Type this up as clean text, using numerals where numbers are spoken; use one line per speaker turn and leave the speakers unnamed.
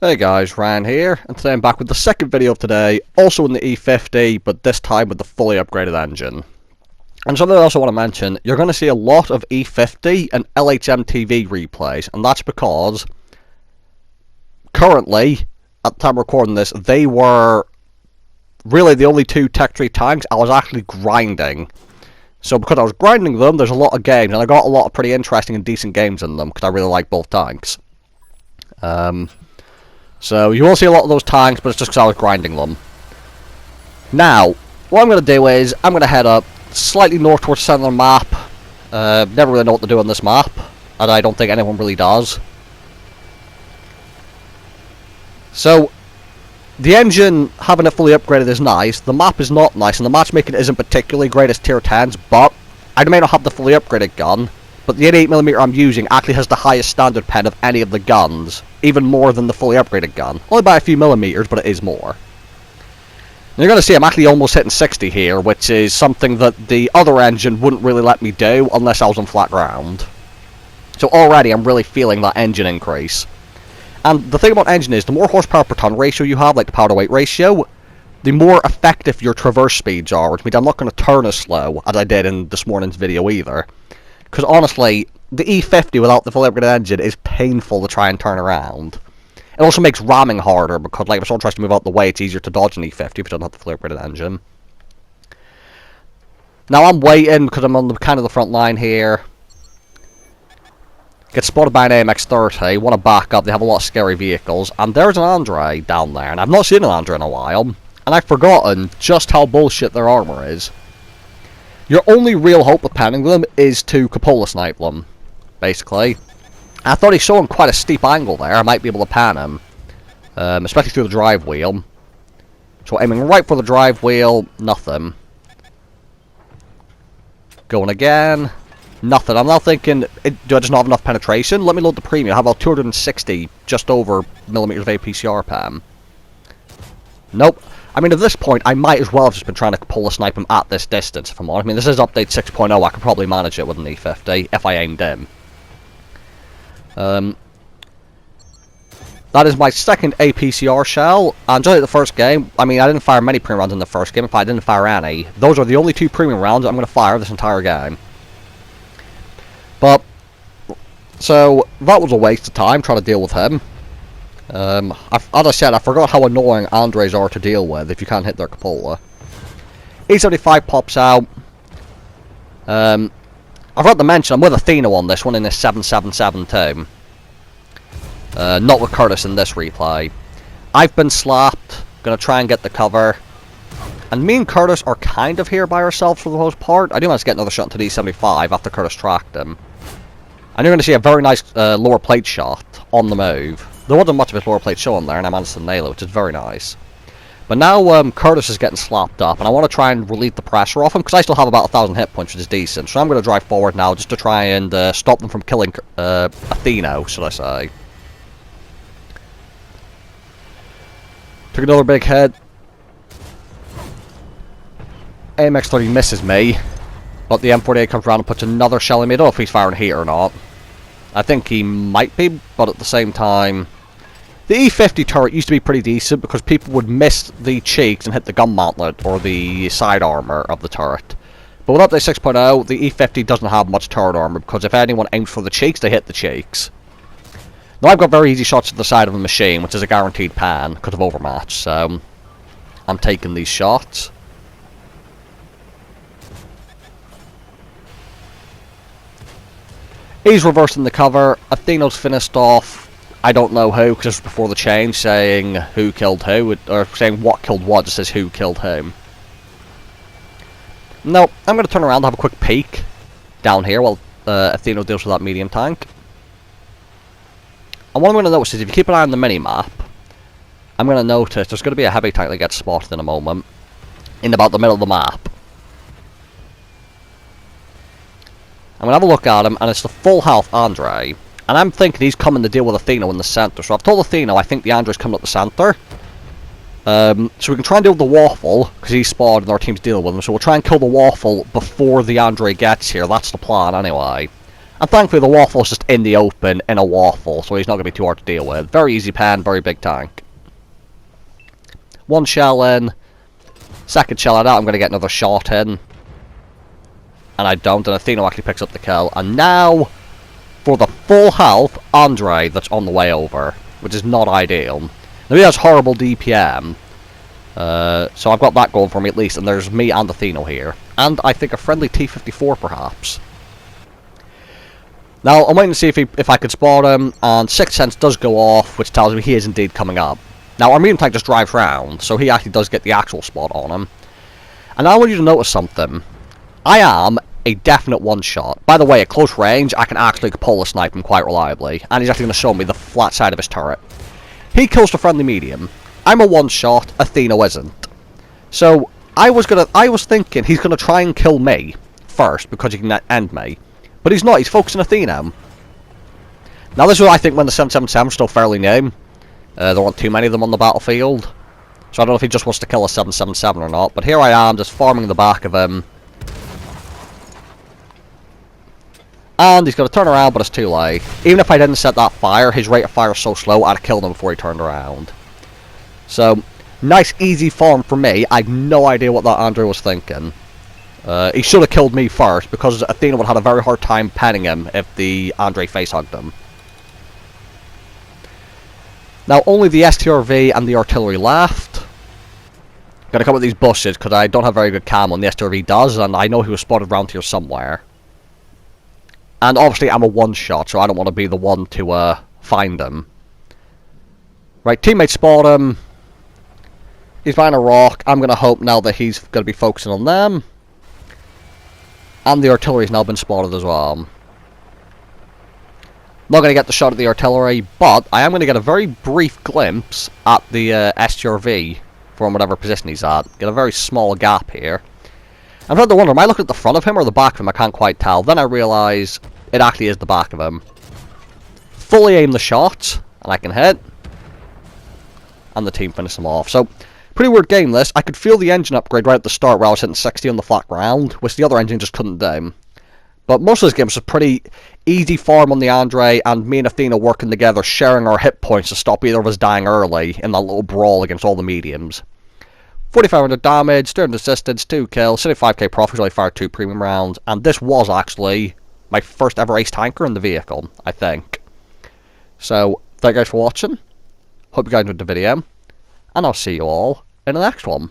Hey guys, Ryan here, and today I'm back with the second video of today, also in the E50, but this time with the fully upgraded engine. And something I also want to mention, you're going to see a lot of E50 and LHM TV replays, and that's because, currently, at the time of recording this, they were really the only two Tech 3 tanks I was actually grinding. So because I was grinding them, there's a lot of games, and I got a lot of pretty interesting and decent games in them, because I really like both tanks. So you will see a lot of those tanks, but it's just because I was grinding them. Now, what I'm going to do is, I'm going to head up slightly north towards the center of the map. Never really know what to do on this map, and I don't think anyone really does. So, the engine, having it fully upgraded is nice, the map is not nice, and the matchmaking isn't particularly great as tier 10s, but I may not have the fully upgraded gun, but the 88mm I'm using actually has the highest standard pen of any of the guns, even more than the fully upgraded gun. Only by a few millimeters, but it is more. And you're going to see I'm actually almost hitting 60 here, which is something that the other engine wouldn't really let me do unless I was on flat ground. So already I'm really feeling that engine increase. And the thing about engine is, the more horsepower per ton ratio you have, like the power to weight ratio, the more effective your traverse speeds are, which means I'm not going to turn as slow as I did in this morning's video either. Because honestly, the E50 without the fully upgraded engine is painful to try and turn around. It also makes ramming harder, because like if someone tries to move out the way, it's easier to dodge an E50 if you don't have the fully upgraded engine. Now I'm waiting, because I'm on the kind of the front line here. Get spotted by an AMX-30, want to back up, they have a lot of scary vehicles, and there's an Andre down there, and I've not seen an Andre in a while, and I've forgotten just how bullshit their armor is. Your only real hope with panning them is to cupola snipe them, basically. I thought he's showing quite a steep angle there, I might be able to pan him, especially through the drive wheel. So aiming right for the drive wheel, nothing. Going again. Nothing. I'm now thinking, do I just not have enough penetration? Let me load the premium. How about 260, just over millimeters of APCR pan? Nope. I mean, at this point, I might as well have just been trying to pull a snipe him at this distance, if I'm honest. I mean, this is update 6.0. I could probably manage it with an E50 if I aimed in. That is my second APCR shell, and just like the first game, I mean, I didn't fire many premium rounds in the first game. In fact, I didn't fire any. Those are the only two premium rounds I'm going to fire this entire game. But, so, that was a waste of time trying to deal with him. As I said, I forgot how annoying Andres are to deal with if you can't hit their cupola. E75 pops out. I forgot to mention, I'm with Athena on this one in this 777 not with Curtis in this replay. I've been slapped, gonna try and get the cover. And me and Curtis are kind of here by ourselves for the most part. I do manage to get another shot into the E75 after Curtis tracked him. And you're going to see a very nice lower plate shot on the move. There wasn't much of his lower plate showing there, and I managed to nail it, which is very nice. But now Curtis is getting slapped up, and I want to try and relieve the pressure off him, because I still have about 1,000 hit points, which is decent. So I'm going to drive forward now, just to try and stop them from killing Athena, should I say. Took another big hit. AMX-30 misses me, but the M48 comes around and puts another shell in me. I don't know if he's firing heat or not. I think he might be, but at the same time, the E50 turret used to be pretty decent because people would miss the cheeks and hit the gun mantlet or the side armor of the turret. But with update 6.0, the E50 doesn't have much turret armor because if anyone aims for the cheeks, they hit the cheeks. Now I've got very easy shots to the side of the machine, which is a guaranteed pan because of overmatch, so I'm taking these shots. He's reversing the cover. Athena's finished off, I don't know who, because this was before the change, saying who killed who, or saying what killed what, just says who killed whom. No, I'm going to turn around and have a quick peek down here while Athena deals with that medium tank. And what I'm going to notice is if you keep an eye on the mini-map, I'm going to notice there's going to be a heavy tank that gets spotted in a moment, in about the middle of the map. I'm going to have a look at him, and it's the full health Andre. And I'm thinking he's coming to deal with Athena in the centre. So I've told Athena I think the Andre's coming up the centre. So we can try and deal with the Waffle, because he's spawned and our team's dealing with him. So we'll try and kill the Waffle before the Andre gets here. That's the plan anyway. And thankfully the waffle's just in the open in a waffle, so he's not going to be too hard to deal with. Very easy pan, very big tank. One shell in. Second shell at that, I'm going to get another shot in. And I don't, and Athena actually picks up the kill. And now, for the full health, Andre that's on the way over, which is not ideal. Now he has horrible DPM, so I've got that going for me at least, and there's me and Athena here. And I think a friendly T-54 perhaps. Now, I'm waiting to see if I could spot him, and Sixth Sense does go off, which tells me he is indeed coming up. Now, our medium tank just drives round, so he actually does get the actual spot on him. And I want you to notice something. I am a definite one-shot. By the way, at close range, I can actually polar snipe him quite reliably, and he's actually going to show me the flat side of his turret. He kills the friendly medium. I'm a one-shot, Athena isn't. So, I was thinking he's going to try and kill me first, because he can end me. But he's not, he's focusing Athena. Now this is I think when the 777 is still fairly new. There aren't too many of them on the battlefield. So I don't know if he just wants to kill a 777 or not. But here I am, just farming the back of him. And he's going to turn around, but it's too late. Even if I didn't set that fire, his rate of fire is so slow, I'd have killed him before he turned around. So, nice easy farm for me. I have no idea what that Andre was thinking. He should have killed me first, because Athena would have had a very hard time penning him if the Andre facehugged him. Now, only the STRV and the artillery left. Gotta come with these bushes, because I don't have very good cam on the STRV does, and I know he was spotted around here somewhere. And obviously, I'm a one-shot, so I don't want to be the one to find him. Right, teammates spot him. He's behind a rock. I'm gonna hope now that he's gonna be focusing on them. And the artillery's now been spotted as well. Not going to get the shot at the artillery, but I am going to get a very brief glimpse at the STRV from whatever position he's at. Get a very small gap here. I'm trying to wonder, am I looking at the front of him or the back of him? I can't quite tell. Then I realise it actually is the back of him. Fully aim the shot, and I can hit. And the team finish him off. So, pretty weird game this. I could feel the engine upgrade right at the start where I was hitting 60 on the flat ground, which the other engine just couldn't do. But most of this game was a pretty easy farm on the Andre, and me and Athena working together, sharing our hit points to stop either of us dying early in that little brawl against all the mediums. 4,500 damage, 300 assistance, 2 kills, 75k profit, I fired 2 premium rounds, and this was actually my first ever ace tanker in the vehicle, I think. So, thank you guys for watching. Hope you guys enjoyed the video, and I'll see you all in the next one.